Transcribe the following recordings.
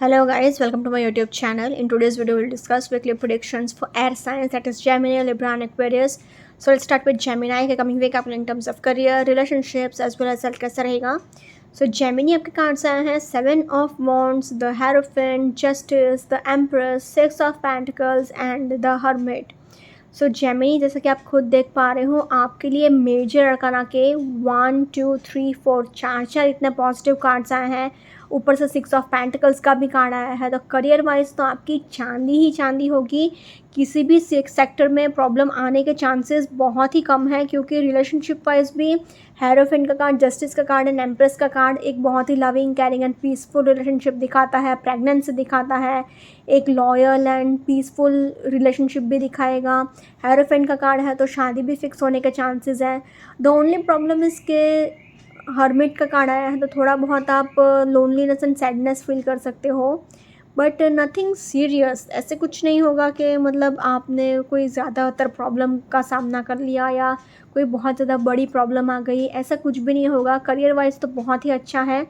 Hello guys, welcome to my YouTube channel. In today's video, we'll discuss weekly predictions for air signs, that is Gemini, Libra and Aquarius. So let's start with Gemini के coming week आपको in terms of career, relationships as well as health कैसा रहेगा. So Gemini आपके cards आए हैं 7 of Wands, the Hierophant, Justice, the Empress, 6 of Pentacles and the Hermit. So Gemini जैसा कि आप खुद देख पा रहे हो आपके लिए मेजर अरकाना के 1 2 3 4 चार इतने पॉजिटिव कार्ड्स आए हैं. ऊपर से 6 ऑफ पेंटिकल्स का भी कार्ड आया है. तो करियर वाइज तो आपकी चांदी ही चांदी होगी. किसी भी सेक्टर में प्रॉब्लम आने के चांसेस बहुत ही कम है, क्योंकि रिलेशनशिप वाइज भी हेरोफेंट का कार्ड, जस्टिस का कार्ड एंड एम्प्रेस का कार्ड एक बहुत ही loving, caring and peaceful relationship दिखाता है. प्रेगनेंसी दिखाता है, एक लॉयल एंड पीसफुल रिलेशनशिप भी दिखाएगा. हेरोफेंट का कार्ड है तो शादी भी फिक्स होने के चांसेस हैं. द ओनली प्रॉब्लम इज़ के हर्मिट का कार्ड आया है तो थोड़ा बहुत आप लोनलीनेस एंड सैडनेस फील कर सकते हो, बट नथिंग सीरियस. ऐसे कुछ नहीं होगा कि मतलब आपने कोई ज़्यादातर प्रॉब्लम का सामना कर लिया या कोई बहुत ज़्यादा बड़ी प्रॉब्लम आ गई, ऐसा कुछ भी नहीं होगा. करियर वाइज तो बहुत ही अच्छा है.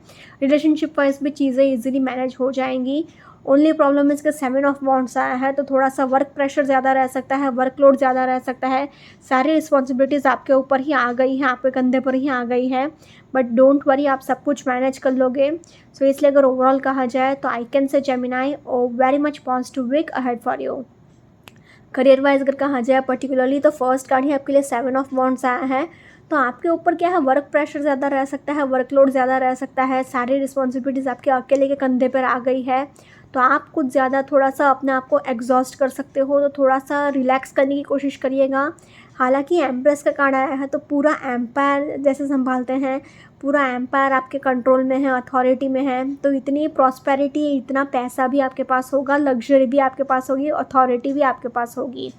रिलेशनशिप वाइज भी चीज़ें इजीली मैनेज हो जाएंगी. ओनली प्रॉब्लम इसका 7 ऑफ वॉन्ड्स आया है तो थोड़ा सा वर्क प्रेशर ज़्यादा रह सकता है, वर्कलोड ज़्यादा रह सकता है. सारी रिस्पॉन्सिबिलिटीज़ आपके ऊपर ही आ गई हैं, आपके कंधे पर ही आ गई है, बट डोंट वरी, आप सब कुछ मैनेज कर लोगे. सो इसलिए अगर ओवरऑल कहा जाए तो I can say Gemini very much positive week ahead for you. Career wise अगर कहा जाए पर्टिकुलरली तो फर्स्ट कार्ड ही आपके लिए 7 ऑफ वॉन्ड्स आया है. तो आपके ऊपर क्या है, वर्क प्रेशर ज़्यादा रह सकता है, वर्कलोड ज़्यादा रह सकता है, सारी रिस्पॉन्सिबिलिटीज़ आपके अकेले के कंधे पर आ गई है. तो आप कुछ ज़्यादा थोड़ा सा अपने आप को एग्जॉस्ट कर सकते हो, तो थोड़ा सा रिलैक्स करने की कोशिश करिएगा. हालांकि एम्प्रेस का कार्ड आया है तो पूरा एम्पायर जैसे संभालते हैं, पूरा एम्पायर आपके कंट्रोल में है, अथॉरिटी में है. तो इतनी प्रॉस्पेरिटी, इतना पैसा भी आपके पास होगा, लग्जरी भी आपके पास होगी, अथॉरिटी भी आपके पास होगी.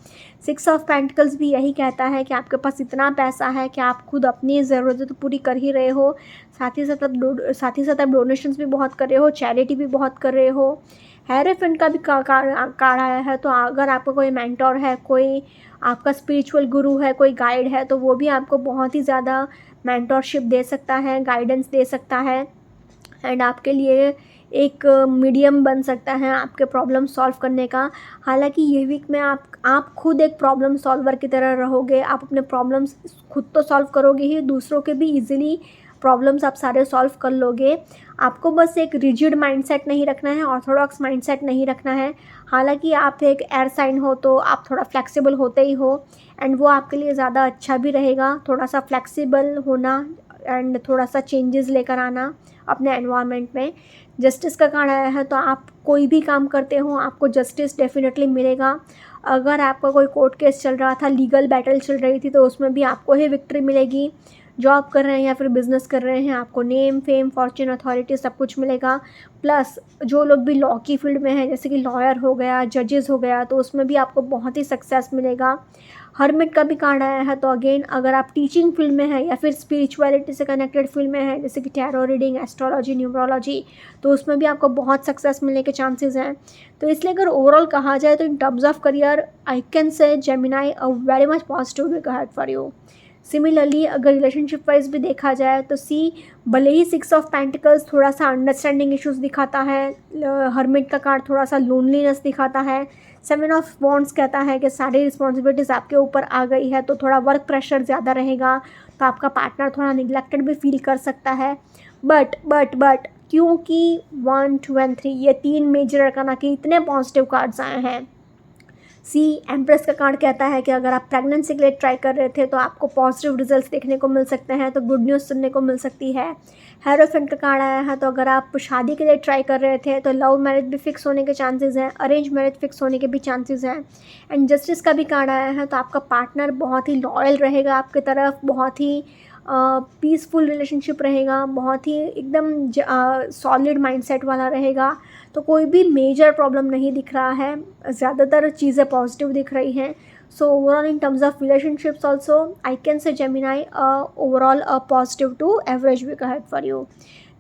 6 ऑफ पेंटिकल्स भी यही कहता है कि आपके पास इतना पैसा है कि आप खुद अपनी ज़रूरतें तो पूरी कर ही रहे हो, साथ ही साथ आप डोनेशंस भी बहुत कर रहे हो, चैरिटी भी बहुत कर रहे हो. हेरोफेंट का भी कार्ड आया है. तो अगर आपका कोई मेंटोर है, कोई आपका स्पिरिचुअल गुरु है, कोई गाइड है, तो वो भी आपको बहुत ही ज़्यादा मेंटोरशिप दे सकता है, गाइडेंस दे सकता है एंड आपके लिए एक मीडियम बन सकता है आपके प्रॉब्लम सॉल्व करने का. हालांकि ये वीक में आप खुद एक प्रॉब्लम सॉल्वर की तरह रहोगे. आप अपने प्रॉब्लम्स खुद तो सॉल्व करोगे ही, दूसरों के भी इजीली प्रॉब्लम्स आप सारे सॉल्व कर लोगे. आपको बस एक रिजिड माइंडसेट नहीं रखना है, ऑर्थोडॉक्स माइंडसेट नहीं रखना है. हालांकि आप एक एयर साइन हो तो आप थोड़ा फ्लेक्सिबल होते ही हो एंड वो आपके लिए ज़्यादा अच्छा भी रहेगा. थोड़ा सा फ्लेक्सिबल होना एंड थोड़ा सा चेंजेस लेकर आना अपने एनवायरनमेंट में. जस्टिस का कार्ड आया है तो आप कोई भी काम करते हो आपको जस्टिस डेफिनेटली मिलेगा. अगर आपका कोई कोर्ट केस चल रहा था, लीगल बैटल चल रही थी, तो उसमें भी आपको ही विक्ट्री मिलेगी. जॉब कर रहे हैं या फिर बिज़नेस कर रहे हैं, आपको नेम, फेम, फॉर्च्यून, अथॉरिटी सब कुछ मिलेगा. प्लस जो लोग भी लॉ की फील्ड में हैं, जैसे कि लॉयर हो गया, जजेस हो गया, तो उसमें भी आपको बहुत ही सक्सेस मिलेगा. हर्मिट का भी कार्ड आया है तो अगेन अगर आप टीचिंग फील्ड में हैं या फिर स्पिरिचुअलिटी से कनेक्टेड फील्ड में हैं, जैसे कि टैरो रीडिंग, एस्ट्रोलॉजी, न्यूमरोलॉजी, तो उसमें भी आपको बहुत सक्सेस मिलने के चांसेस हैं. तो इसलिए अगर ओवरऑल कहा जाए तो in terms of career I can say Gemini a very much positive week ahead for you. Similarly अगर रिलेशनशिप वाइज भी देखा जाए तो भले ही 6 ऑफ पेंटिकल्स थोड़ा सा अंडरस्टैंडिंग इश्यूज दिखाता है, हर्मिट का कार्ड थोड़ा सा लोनलीनेस दिखाता है, 7 ऑफ वॉन्ड्स कहता है कि सारी रिस्पॉन्सिबिलिटीज़ आपके ऊपर आ गई है तो थोड़ा वर्क प्रेशर ज़्यादा रहेगा, तो आपका पार्टनर थोड़ा निगलेक्टेड भी फील कर सकता है. बट क्योंकि 1 2 एंड 3 ये 3 मेजर अरकाना के इतने पॉजिटिव कार्ड्स आए हैं. एम्प्रेस का कार्ड कहता है कि अगर आप प्रेगनेंसी के लिए ट्राई कर रहे थे तो आपको पॉजिटिव रिजल्ट्स देखने को मिल सकते हैं, तो गुड न्यूज़ सुनने को मिल सकती है. हेरोफेंट का कार्ड आया है तो अगर आप शादी के लिए ट्राई कर रहे थे तो लव मैरिज भी फिक्स होने के चांसेस हैं, अरेंज मैरिज फिक्स होने के भी चांसेस हैं. एंड जस्टिस का भी कार्ड आया है तो आपका पार्टनर बहुत ही लॉयल रहेगा आपकी तरफ, बहुत ही पीसफुल रिलेशनशिप रहेगा, बहुत ही एकदम सॉलिड माइंडसेट वाला रहेगा. तो कोई भी मेजर प्रॉब्लम नहीं दिख रहा है, ज़्यादातर चीज़ें पॉजिटिव दिख रही हैं. So overall in terms of relationships also I can say Gemini overall a positive to average week ahead for you.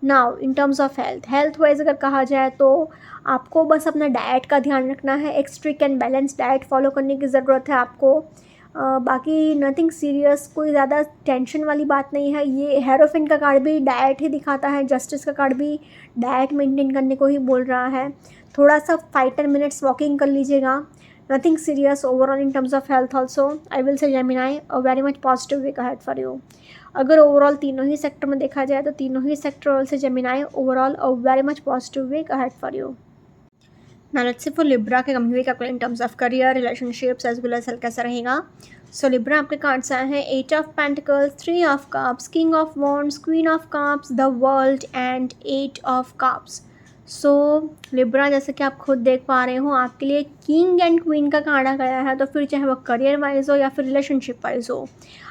Now in terms of health wise अगर कहा जाए तो आपको बस अपना डाइट का ध्यान रखना है. एक strict and balance diet follow करने की ज़रूरत है आपको. बाकी नथिंग सीरियस, कोई ज़्यादा टेंशन वाली बात नहीं है। ये हेरोफिन का कार्ड भी डाइट ही दिखाता है, जस्टिस का कार्ड भी डाइट मेंटेन करने को ही बोल रहा है। थोड़ा सा 5-10 मिनट्स वॉकिंग कर लीजिएगा। Nothing serious overall in terms of health also I will say Gemini a very much positive week ahead for you. अगर ओवरऑल तीनों ही सेक्टर में देखा जाए तो तीनों ही sector say Gemini overall a very much positive week ahead for you. Now let's see for Libra के कमिंग वीक आपको in terms of career, relationships as well as health कैसा रहेगा। सो लिब्रा आपके कार्ड्स आए हैं 8 of pentacles, 3 of cups, king of wands, queen of cups, the world and 8 of cups. So Libra जैसे कि आप खुद देख पा रहे हो आपके लिए किंग एंड क्वीन का कार्ड आ गया है, तो फिर चाहे वो करियर वाइज हो या फिर रिलेशनशिप वाइज हो,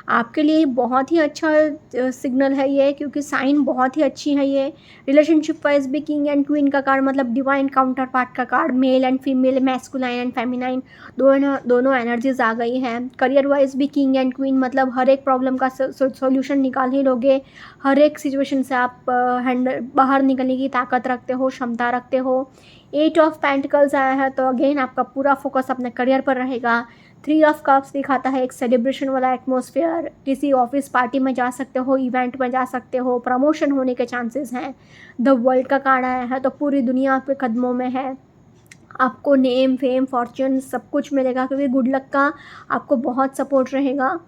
आपके लिए बहुत ही अच्छा सिग्नल है ये, क्योंकि साइन बहुत ही अच्छी है ये। रिलेशनशिप वाइज भी किंग एंड क्वीन का कार्ड मतलब डिवाइन काउंटर पार्ट का card, male and female, masculine and feminine दोनों एनर्जीज आ गई हैं। करियर वाइज भी किंग एंड क्वीन मतलब हर एक प्रॉब्लम का सॉल्यूशन निकाल ही लोगे, हर एक सिचुएशन से आप बाहर निकलने की ताकत रखते हो, क्षमता रखते हो। 8 ऑफ पेंटिकल्स आया है तो अगेन आपका पूरा फोकस अपने करियर पर रहेगा। 3 ऑफ कप्स दिखाता है एक सेलिब्रेशन वाला एटमॉस्फेयर, किसी ऑफिस पार्टी में जा सकते हो, इवेंट में जा सकते हो, प्रमोशन होने के चांसेस हैं। द वर्ल्ड का कार्ड आया है तो पूरी दुनिया आपके कदमों में है, आपको नेम फेम फॉर्च्यून सब कुछ मिलेगा, क्योंकि गुड लक का आपको बहुत सपोर्ट रहेगा।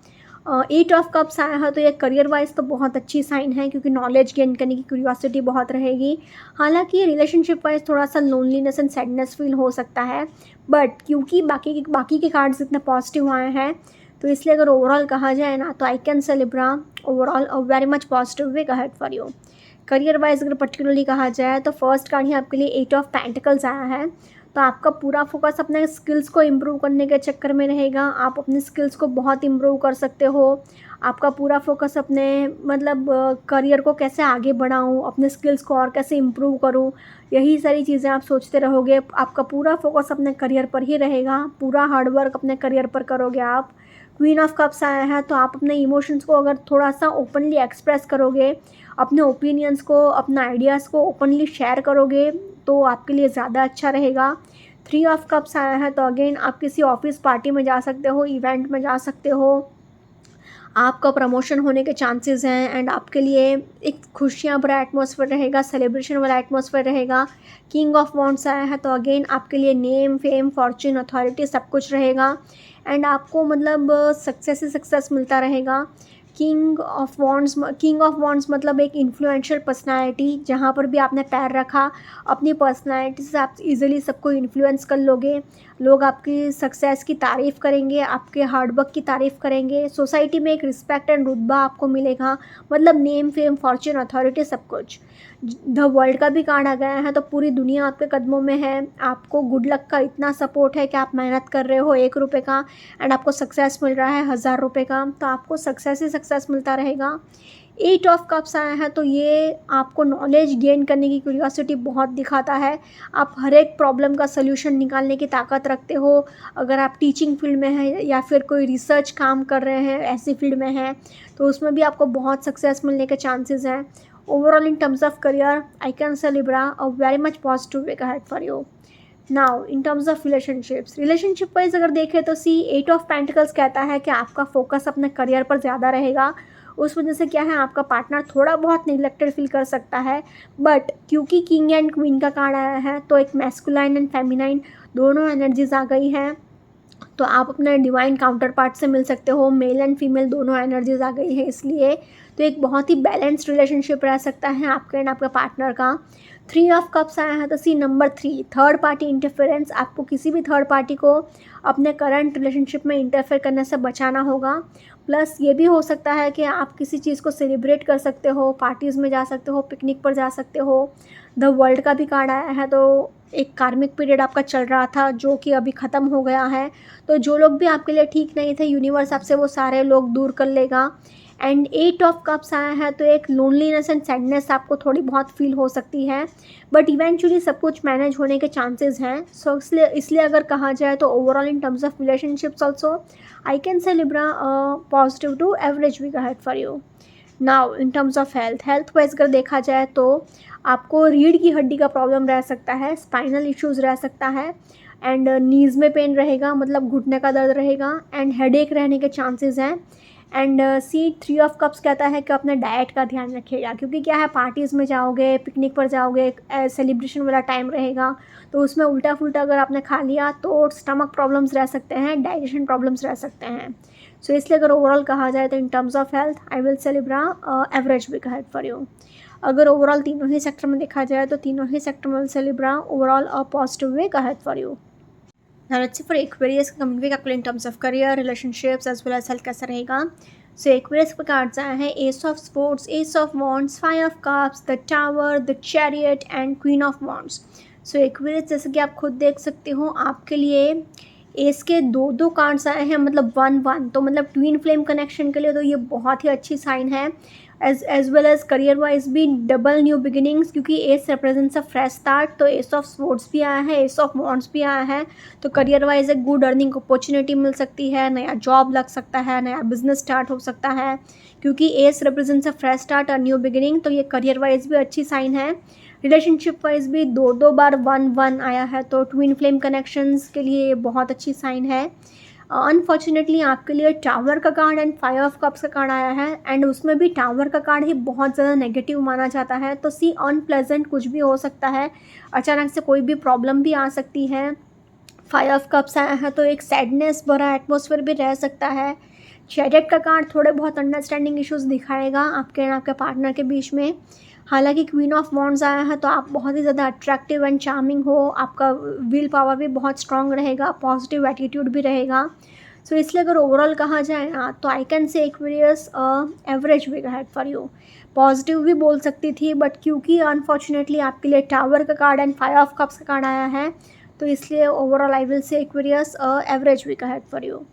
8 ऑफ कप्स आया है तो ये करियर वाइज तो बहुत अच्छी साइन है, क्योंकि नॉलेज गेन करने की क्यूरियोसिटी बहुत रहेगी। हालांकि रिलेशनशिप वाइज थोड़ा सा लोनलीनेस एंड सैडनेस फील हो सकता है, बट क्योंकि बाकी के कार्ड्स इतने पॉजिटिव आए हैं तो इसलिए अगर ओवरऑल कहा जाए ना तो I can say Libra overall a very much positive week ahead for you. Career wise अगर पर्टिकुलरली कहा जाए तो फर्स्ट कार्ड ही आपके लिए 8 ऑफ पेंटिकल्स आया है, तो आपका पूरा फोकस अपने स्किल्स को इम्प्रूव करने के चक्कर में रहेगा। आप अपने स्किल्स को बहुत इम्प्रूव कर सकते हो। आपका पूरा फोकस अपने मतलब करियर को कैसे आगे बढ़ाऊँ, अपने स्किल्स को और कैसे इम्प्रूव करूँ, यही सारी चीज़ें आप सोचते रहोगे। आपका पूरा फोकस अपने करियर पर ही रहेगा, पूरा हार्डवर्क अपने करियर पर करोगे आप। क्वीन ऑफ कप्स आया है तो आप अपने इमोशंस को अगर थोड़ा सा ओपनली एक्सप्रेस करोगे, अपने ओपिनियंस को, अपना आइडियाज़ को ओपनली शेयर करोगे तो आपके लिए ज़्यादा अच्छा रहेगा। 3 ऑफ कप्स आया है तो अगेन आप किसी ऑफिस पार्टी में जा सकते हो, इवेंट में जा सकते हो, आपका प्रमोशन होने के चांसेस हैं एंड आपके लिए एक खुशियाँ भरा एटमॉस्फेयर रहेगा, सेलिब्रेशन वाला एटमॉस्फेयर रहेगा। किंग ऑफ वॉन्ड्स आया है तो अगेन आपके लिए नेम फेम फॉर्च्यून अथॉरिटी सब कुछ रहेगा एंड आपको मतलब सक्सेस ही सक्सेस मिलता रहेगा। किंग ऑफ वॉन्ड्स मतलब एक इन्फ्लुएंशियल पर्सनालिटी, जहाँ पर भी आपने पैर रखा अपनी पर्सनालिटी से आप इजीली सबको इन्फ्लुएंस कर लोगे। लोग आपकी सक्सेस की तारीफ़ करेंगे, आपके हार्डवर्क की तारीफ़ करेंगे, सोसाइटी में एक रिस्पेक्ट एंड रुतबा आपको मिलेगा, मतलब नेम फेम फॉर्च्यून अथॉरिटी सब कुछ। द वर्ल्ड का भी कार्ड आ गया है तो पूरी दुनिया आपके कदमों में है। आपको गुड लक का इतना सपोर्ट है कि आप मेहनत कर रहे हो 1 रुपये का एंड आपको सक्सेस मिल रहा है 1000 रुपये का, तो आपको सक्सेस ही सक्सेस मिलता रहेगा। 8 ऑफ कप्स आया है तो ये आपको नॉलेज गेन करने की क्यूरियोसिटी बहुत दिखाता है। आप हर एक प्रॉब्लम का सल्यूशन निकालने की ताकत रखते हो। अगर आप टीचिंग फील्ड में हैं या फिर कोई रिसर्च काम कर रहे हैं ऐसी फील्ड में हैं तो उसमें भी आपको बहुत सक्सेस मिलने के चांसेस हैं। Overall in terms of career I can say Libra a very much positive week ahead for you. Now in terms of relationship wise अगर देखें तो 8 ऑफ पेंटिकल्स कहता है कि आपका फोकस अपने करियर पर ज़्यादा रहेगा। उस वजह से क्या है, आपका पार्टनर थोड़ा बहुत निगलेक्टेड फील कर सकता है, बट क्योंकि किंग एंड क्वीन का कार्ड आया है तो एक मैस्कुलाइन एंड फेमिनाइन दोनों एनर्जीज आ गई हैं, तो आप अपने डिवाइन काउंटर पार्ट से मिल सकते हो। मेल एंड फीमेल दोनों एनर्जीज आ गई है, इसलिए तो एक बहुत ही बैलेंस्ड रिलेशनशिप रह सकता है आपके एंड आपके पार्टनर का। 3 ऑफ कप्स आया है तो नंबर 3 थर्ड पार्टी इंटरफेरेंस। आपको किसी भी थर्ड पार्टी को अपने करंट रिलेशनशिप में इंटरफेयर करने से बचाना होगा। प्लस ये भी हो सकता है कि आप किसी चीज़ को सेलिब्रेट कर सकते हो, पार्टीज़ में जा सकते हो, पिकनिक पर जा सकते हो। द वर्ल्ड का भी कार्ड आया है तो एक कार्मिक पीरियड आपका चल रहा था जो कि अभी ख़त्म हो गया है, तो जो लोग भी आपके लिए ठीक नहीं थे यूनिवर्स आपसे वो सारे लोग दूर कर लेगा। एंड 8 ऑफ कप्स आया है तो एक लोनलीनेस एंड सैडनेस आपको थोड़ी बहुत फील हो सकती है, बट इवेंचुअली सब कुछ मैनेज होने के चांसेस हैं। सो इसलिए अगर कहा जाए तो overall in terms of relationships also I can say Libra positive to average week ahead for you. Now in terms of health wise अगर देखा जाए तो आपको रीढ़ की हड्डी का प्रॉब्लम रह सकता है, स्पाइनल इश्यूज़ रह सकता है, एंड नीज़ में पेन रहेगा, मतलब घुटने का दर्द रहेगा, एंड हेडेक रहने के चांसेस हैं। एंड सी 3 ऑफ कप्स कहता है कि अपने डाइट का ध्यान रखिएगा, क्योंकि क्या है, पार्टीज़ में जाओगे, पिकनिक पर जाओगे, सेलिब्रेशन वाला टाइम रहेगा, तो उसमें उल्टा फुल्टा अगर आपने खा लिया तो स्टमक प्रॉब्लम्स रह सकते हैं, डाइजेशन प्रॉब्लम्स रह सकते हैं। सो इसलिए अगर ओवरऑल कहा जाए तो in terms of health I will say Libra average week ahead for you. अगर ओवरऑल तीनों ही सेक्टर में देखा जाए तो तीनों ही सेक्टर में will say Libra overall a positive week ahead for you. Now let's see for Aquarius का कमिंग वीक आपके लिए in terms of career, relationships as well as health कैसा रहेगा। सो Aquarius के कार्ड्स आए हैं ace of sports, S of wands, 5 of cups, the tower, the chariot and queen of wands. So Aquarius जैसे कि आप खुद देख सकते हो आपके लिए एस के दो कार्ड्स आए हैं, मतलब 1-1, तो मतलब ट्विन फ्लेम कनेक्शन के लिए तो ये बहुत ही अच्छी साइन है। As well as career wise भी डबल न्यू बिगिनिंग्स, क्योंकि ace represents a fresh start, तो एस ऑफ स्पोर्ट्स भी आया है, एस ऑफ वॉन्ड्स भी आया है, तो करियर वाइज एक गुड अर्निंग अपॉर्चुनिटी मिल सकती है, नया जॉब लग सकता है, नया बिजनेस स्टार्ट हो सकता है, क्योंकि ace represents a fresh start और न्यू बिगिनिंग, तो ये करियर वाइज भी अच्छी साइन है। रिलेशनशिप वाइज भी दो बार 1-1 आया है, तो ट्विन फ्लेम कनेक्शंस के लिए ये बहुत अच्छी साइन है। अनफॉर्चुनेटली आपके लिए टावर का कार्ड एंड 5 ऑफ कप्स का कार्ड आया है, एंड उसमें भी टावर का कार्ड ही बहुत ज़्यादा नेगेटिव माना जाता है, तो सी अनप्लेजेंट कुछ भी हो सकता है, अचानक से कोई भी प्रॉब्लम भी आ सकती है। 5 ऑफ कप्स आया है तो एक सैडनेस भरा एटमॉस्फेयर भी रह सकता है। चैरियट का कार्ड थोड़े बहुत अंडरस्टैंडिंग इश्यूज दिखाएगा आपके एंड आपके पार्टनर के बीच में। हालांकि क्वीन ऑफ वॉन्ड्स आया है तो आप बहुत ही ज़्यादा अट्रैक्टिव एंड चार्मिंग हो, आपका विल पावर भी बहुत स्ट्रांग रहेगा, पॉजिटिव एटीट्यूड भी रहेगा। सो इसलिए अगर ओवरऑल कहा जाए ना तो I can say Aquarius average week ahead for you. Positive भी बोल सकती थी, बट क्योंकि अनफॉर्चुनेटली आपके लिए टावर का कार्ड एंड 5 ऑफ कप्स का कार्ड आया है, तो इसलिए overall I will say Aquarius average week ahead for you.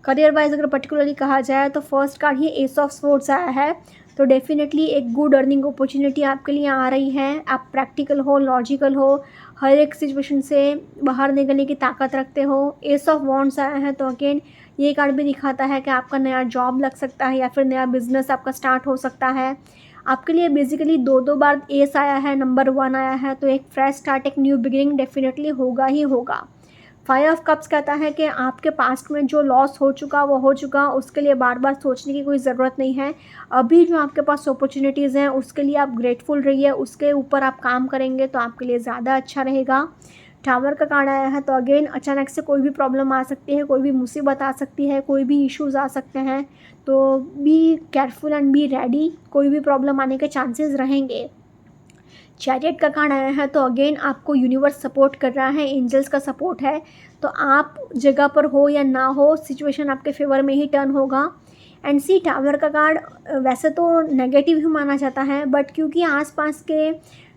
Career wise अगर पर्टिकुलरली कहा जाए तो फर्स्ट कार्ड ही एस ऑफ स्पोर्ट्स आया है, तो डेफिनेटली एक गुड अर्निंग अपॉर्चुनिटी आपके लिए आ रही है। आप प्रैक्टिकल हो, लॉजिकल हो, हर एक सिचुएशन से बाहर निकलने की ताकत रखते हो। एस ऑफ वॉन्ड्स आया है तो अगेन ये कार्ड भी दिखाता है कि आपका नया जॉब लग सकता है या फिर नया बिजनेस आपका स्टार्ट हो सकता है। आपके लिए बेसिकली दो बार एस आया है, नंबर 1 आया है, तो एक फ्रेश स्टार्ट, एक न्यू बिगिनिंग डेफिनेटली होगा ही होगा। 5 ऑफ कप्स कहता है कि आपके पास्ट में जो लॉस हो चुका वो हो चुका, उसके लिए बार बार सोचने की कोई ज़रूरत नहीं है। अभी जो आपके पास अपॉर्चुनिटीज़ हैं उसके लिए आप ग्रेटफुल रहिए, उसके ऊपर आप काम करेंगे तो आपके लिए ज़्यादा अच्छा रहेगा। टावर का कार्ड आया है तो अगेन अचानक से कोई भी प्रॉब्लम आ सकती है, कोई भी मुसीबत आ सकती है, कोई भी इश्यूज़ आ सकते हैं, तो be careful and be ready, कोई भी प्रॉब्लम आने के चांसेस रहेंगे। चैरियट का कार्ड आया है तो अगेन आपको यूनिवर्स सपोर्ट कर रहा है, एंजल्स का सपोर्ट है, तो आप जगह पर हो या ना हो सिचुएशन आपके फेवर में ही टर्न होगा। एंड सी टावर का कार्ड वैसे तो नेगेटिव ही माना जाता है, बट क्योंकि आसपास के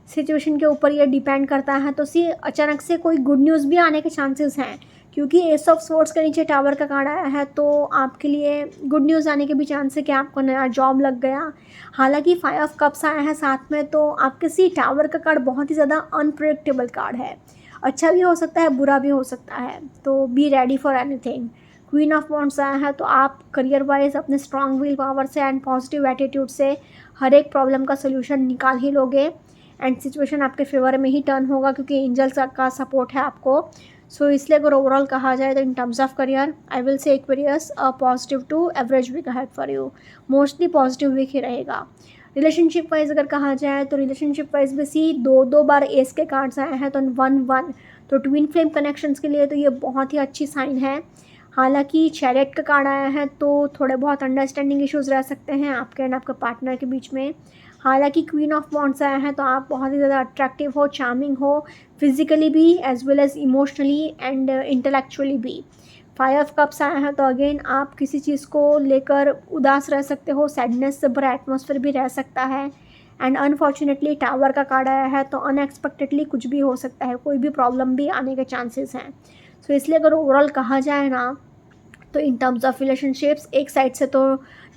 सिचुएशन के ऊपर ये डिपेंड करता है, तो सी अचानक से कोई गुड न्यूज़ भी आने के चांसेस हैं, क्योंकि एस ऑफ स्वॉर्ड्स के नीचे टावर का कार्ड आया है, तो आपके लिए गुड न्यूज़ आने के भी चांस है कि आपको नया जॉब लग गया। हालांकि 5 ऑफ कप्स आया है साथ में, तो आपके सी टावर का कार्ड बहुत ही ज़्यादा अनप्रेडिक्टेबल कार्ड है, अच्छा भी हो सकता है, बुरा भी हो सकता है, तो B ready for anything. Queen of wands आया है तो आप करियर वाइज अपने स्ट्रॉन्ग विल पावर से एंड पॉजिटिव एटीट्यूड से हर एक प्रॉब्लम का सोल्यूशन निकाल ही लोगे, एंड सिचुएशन आपके फेवर में ही टर्न होगा क्योंकि एंजल्स का सपोर्ट है आपको। सो इसलिए अगर ओवरऑल कहा जाए तो in terms of career I will say Aquarius positive to average week ahead for you, mostly positive week ही रहेगा। रिलेशनशिप वाइज अगर कहा जाए तो रिलेशनशिप वाइज भी सी दो बार एस के कार्ड्स आए हैं तो 1-1, तो ट्विन फ्लेम कनेक्शंस के लिए तो ये बहुत ही अच्छी साइन है। हालांकि चैरियट का कार्ड आया है तो थोड़े बहुत अंडरस्टैंडिंग इश्यूज़ रह सकते हैं आपके एंड आपके पार्टनर के बीच में। हालांकि क्वीन ऑफ वॉन्ड्स आया है तो आप बहुत ही ज़्यादा अट्रैक्टिव हो, चार्मिंग हो, फिजिकली भी as well as emotionally and intellectually भी। 5 ऑफ कप्स आया है तो अगेन आप किसी चीज़ को लेकर उदास रह सकते हो, सैडनेस से भरा एटमॉस्फेयर भी रह सकता है। एंड अनफॉर्चुनेटली टावर का कार्ड आया है तो अनएक्सपेक्टेडली कुछ भी हो सकता है, कोई भी प्रॉब्लम भी आने के चांसेस हैं। सो इसलिए अगर ओवरऑल कहा जाए ना तो इन टर्म्स ऑफ रिलेशनशिप्स एक साइड से तो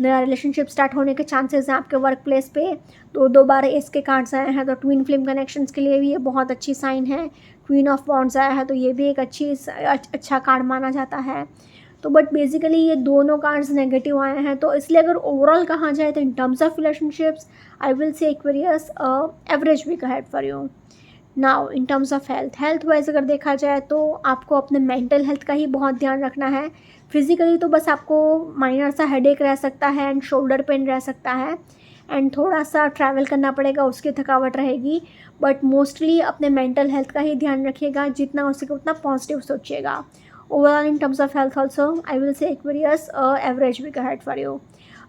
नया रिलेशनशिप स्टार्ट होने के चांसेस हैं आपके वर्क प्लेस पे, दो बार एस के कार्ड्स आए हैं तो ट्विन फ्लेम कनेक्शंस के लिए भी ये बहुत अच्छी साइन है। क्वीन ऑफ वॉन्ड्स आया है तो ये भी एक अच्छा कार्ड माना जाता है। तो बट बेसिकली ये दोनों कार्ड्स नेगेटिव आए हैं, तो इसलिए अगर ओवरऑल कहा जाए तो in terms of relationships I will say Aquarius average week ahead for you. Now in terms of health wise अगर देखा जाए तो आपको अपने मेंटल हेल्थ का ही बहुत ध्यान रखना है। फिजिकली तो बस आपको माइनर सा हेडेक रह सकता है एंड शोल्डर पेन रह सकता है एंड थोड़ा सा ट्रैवल करना पड़ेगा, उसकी थकावट रहेगी, बट मोस्टली अपने मेंटल हेल्थ का ही ध्यान रखिएगा, जितना हो सके उतना पॉजिटिव सोचिएगा। Overall in terms of health also I will say Aquarius average week ahead for you.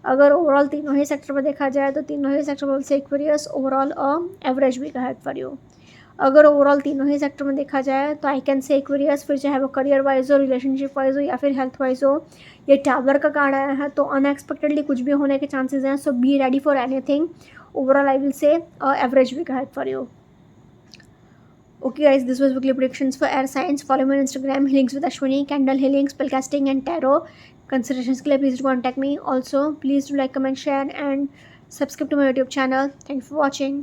अगर ओवरऑल तीनों ही सेक्टर में देखा जाए तो तीनों ही सेक्टर में say Aquarius overall average week ahead for you. अगर ओवरऑल तीनों ही सेक्टर में देखा जाए तो आई कैन से एक्वेरियस, फिर चाहे वो करियर वाइज हो, रिलेशनशिप वाइज हो या फिर हेल्थ वाइज हो। ये टावर का कार्ड आया है तो अनएक्सपेक्टेडली कुछ भी होने के चांसेस हैं, so be ready for anything. Overall I will say average week ahead for you. Okay guys, this was weekly predictions for air signs. Follow me on Instagram, healings with Ashwini, candle healing, spellcasting and tarot. Consultations के लिए please do contact me. Also, please do like, comment, share and subscribe to my YouTube channel. Thank you for watching.